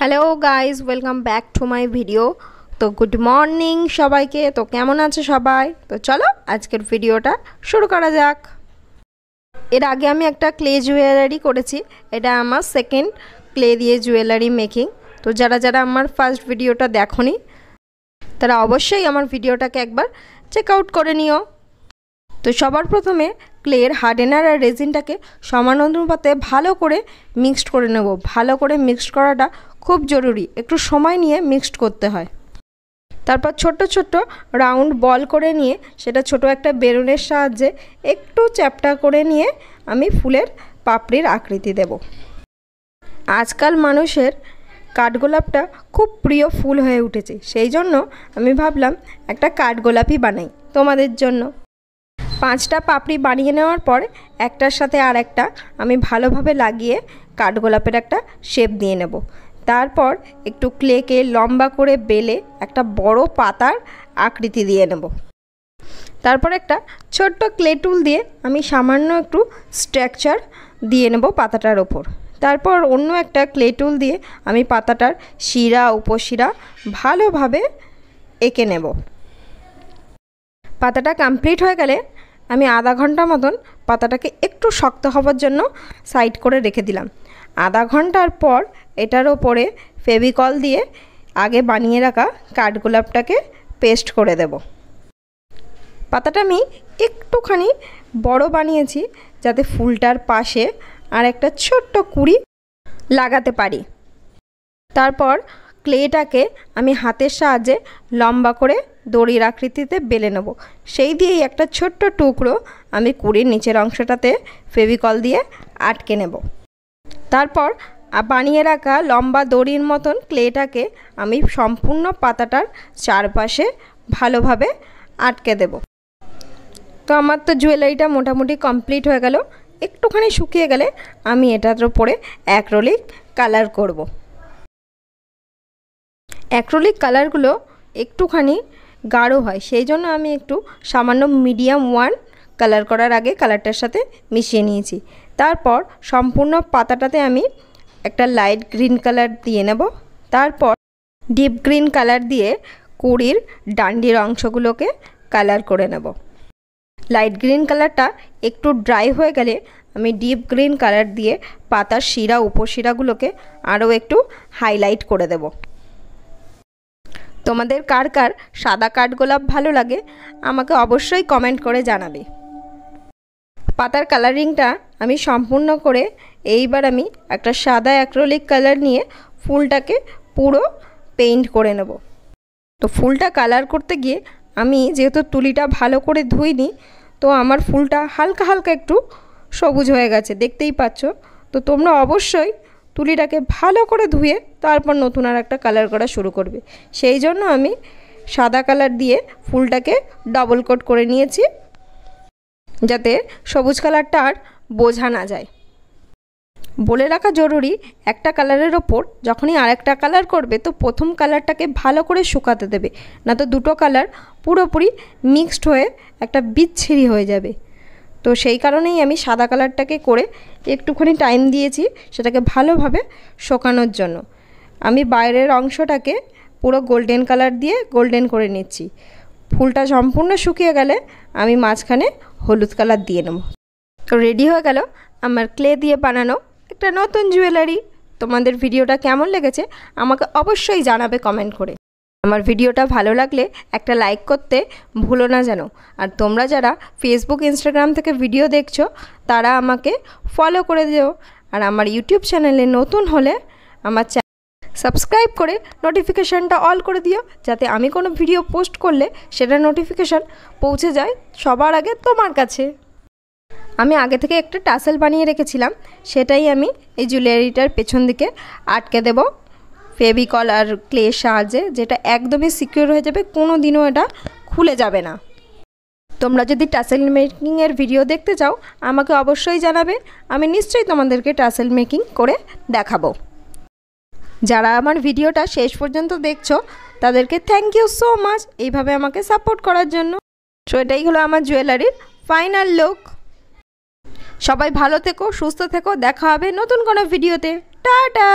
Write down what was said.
Hello guys, welcome back to my video. তো good morning সবাইকে। তো কেমন আছে সবাই? তো চলো আজকের ভিডিওটা শুরু করা যাক। এর আগে আমি একটা ক্লে জুয়েলারি করেছি, এটা আমার সেকেন্ড ক্লে দিয়ে জুয়েলারি মেকিং। তো যারা যারা আমার ফার্স্ট ভিডিওটা দেখোনি তারা অবশ্যই আমার ভিডিওটাকে একবার চেক আউট করে নিও। তো সবার প্রথমে ক্লের হার্ডেনার আর রেজিনটাকে সমান অনুপাতে ভালো করে মিক্সড করে নেব। ভালো করে মিক্সড করাটা খুব জরুরি, একটু সময় নিয়ে মিক্সড করতে হয়। তারপর ছোট্ট ছোট্ট রাউন্ড বল করে নিয়ে সেটা ছোট একটা বেলুনের সাহায্যে একটু চ্যাপ্টা করে নিয়ে আমি ফুলের পাপড়ির আকৃতি দেব। আজকাল মানুষের কাঠগোলাপটা খুব প্রিয় ফুল হয়ে উঠেছে, সেই জন্য আমি ভাবলাম একটা কাঠগোলাপই বানাই তোমাদের জন্য। 5টা পাপড়ি বানিয়ে নেওয়ার পর একটার সাথে আর একটা আমি ভালোভাবে লাগিয়ে কাঠগোলাপের একটা শেপ দিয়ে নেব। তারপর একটু ক্লেকে লম্বা করে বেলে একটা বড় পাতার আকৃতি দিয়ে নেব। তারপর একটা ছোট্ট ক্লে টুল দিয়ে আমি সামান্য একটু স্ট্রাকচার দিয়ে নেব পাতাটার ওপর। তারপর অন্য একটা ক্লে টুল দিয়ে আমি পাতাটার শিরা উপশিরা ভালোভাবে এঁকে নেব। পাতাটা কমপ্লিট হয়ে গেলে আমি আধা ঘন্টা মতন পাতাটাকে একটু শক্ত হওয়ার জন্য সাইড করে রেখে দিলাম। আধা ঘন্টার পর এটার ওপরে ফেভিকল দিয়ে আগে বানিয়ে রাখা কাঠগোলাপটাকে পেস্ট করে দেব। পাতাটা আমি একটুখানি বড় বানিয়েছি যাতে ফুলটার পাশে আর একটা ছোট্ট কুঁড়ি লাগাতে পারি। তারপর ক্লেটাকে আমি হাতের সাহায্যে লম্বা করে দড়ির আকৃতিতে বেলে নেব। সেই দিয়েই একটা ছোট্ট টুকরো আমি কুঁড়ির নিচের অংশটাতে ফেভিকল দিয়ে আটকে নেব। তারপর বানিয়ে রাখা লম্বা দড়ির মতন ক্লেটাকে আমি সম্পূর্ণ পাতাটার চারপাশে ভালোভাবে আটকে দেব। তো আমার তো জুয়েলারিটা মোটামুটি কমপ্লিট হয়ে গেল। একটুখানি শুকিয়ে গেলে আমি এটার উপরে অ্যাক্রিলিক কালার করব। অ্যাক্রিলিক কালারগুলো একটুখানি গাঢ় হয়, সেই জন্য আমি একটু সামান্য মিডিয়াম 1 কালার করার আগে কালারটার সাথে মিশিয়ে নিয়েছি। তারপর সম্পূর্ণ পাতাটাতে আমি একটা লাইট গ্রিন কালার দিয়ে নেব। তারপর ডিপ গ্রিন কালার দিয়ে কুঁড়ির ডান্ডির অংশগুলোকে কালার করে নেব। লাইট গ্রিন কালারটা একটু ড্রাই হয়ে গেলে আমি ডিপ গ্রিন কালার দিয়ে পাতার শিরা উপশিরাগুলোকে আরও একটু হাইলাইট করে দেব। তোমাদের কার কার সাদা কাঠগোলাপ ভালো লাগে আমাকে অবশ্যই কমেন্ট করে জানাবে। পাতার কালারিংটা আমি সম্পূর্ণ করে এইবার আমি একটা সাদা অ্যাক্রিলিক কালার নিয়ে ফুলটাকে পুরো পেইন্ট করে নেব। তো ফুলটা কালার করতে গিয়ে আমি যেহেতু তুলিটা ভালো করে ধুইনি, তো আমার ফুলটা হালকা হালকা একটু সবুজ হয়ে গেছে, দেখতেই পাচ্ছ। তো তোমরা অবশ্যই তুলিটাকে ভালো করে ধুয়ে তারপর নতুন আর একটা কালার করা শুরু করবে। সেই জন্য আমি সাদা কালার দিয়ে ফুলটাকে ডবল কোট করে নিয়েছি যাতে সবুজ কালারটা আর বোঝা না যায়। বলে রাখা জরুরি, একটা কালারের ওপর যখনই আরেকটা কালার করবে তো প্রথম কালারটাকে ভালো করে শুকাতে দেবে, না তো দুটো কালার পুরোপুরি মিক্সড হয়ে একটা বিচ্ছিরি হয়ে যাবে। তো সেই কারণেই আমি সাদা কালারটাকে করে একটুখানি টাইম দিয়েছি সেটাকে ভালোভাবে শুকানোর জন্য। আমি বাইরের অংশটাকে পুরো গোল্ডেন কালার দিয়ে গোল্ডেন করে নিচ্ছি। ফুলটা সম্পূর্ণ শুকিয়ে গেলে আমি মাঝখানে হলুদ কালার দিয়ে নেব। তো রেডি হয়ে গেল আমার ক্লে দিয়ে বানানো একটা নতুন জুয়েলারি। তোমাদের ভিডিওটা কেমন লেগেছে আমাকে অবশ্যই জানাবে কমেন্ট করে। আমার ভিডিওটা ভালো লাগলে একটা লাইক করতে ভুলো না যেন। আর তোমরা যারা ফেসবুক ইনস্টাগ্রাম থেকে ভিডিও দেখছো তারা আমাকে ফলো করে দিও। আর আমার ইউটিউব চ্যানেলে নতুন হলে আমার সাবস্ক্রাইব করে নোটিফিকেশানটা অল করে দিও, যাতে আমি কোনো ভিডিও পোস্ট করলে সেটা নোটিফিকেশান পৌঁছে যায় সবার আগে তোমার কাছে। আমি আগে থেকে একটা টাসেল বানিয়ে রেখেছিলাম, সেটাই আমি এই জুয়েলারিটার পেছন দিকে আটকে দেব ফেভিকল আর ক্লের সাহায্যে, যেটা একদমই সিকিউর হয়ে যাবে, কোনো দিনও এটা খুলে যাবে না। তোমরা যদি টাসেল মেকিংয়ের ভিডিও দেখতে চাও আমাকে অবশ্যই জানাবে, আমি নিশ্চয়ই তোমাদেরকে টাসেল মেকিং করে দেখাবো। যারা আমার ভিডিওটা শেষ পর্যন্ত দেখছো তাদেরকে থ্যাংক ইউ সো মাচ এইভাবে আমাকে সাপোর্ট করার জন্য। সো এটাই হলো আমার জুয়েলারির ফাইনাল লুক। সবাই ভালো থেকো, সুস্থ থেকো, দেখা হবে নতুন কোনো ভিডিওতে। টাটা।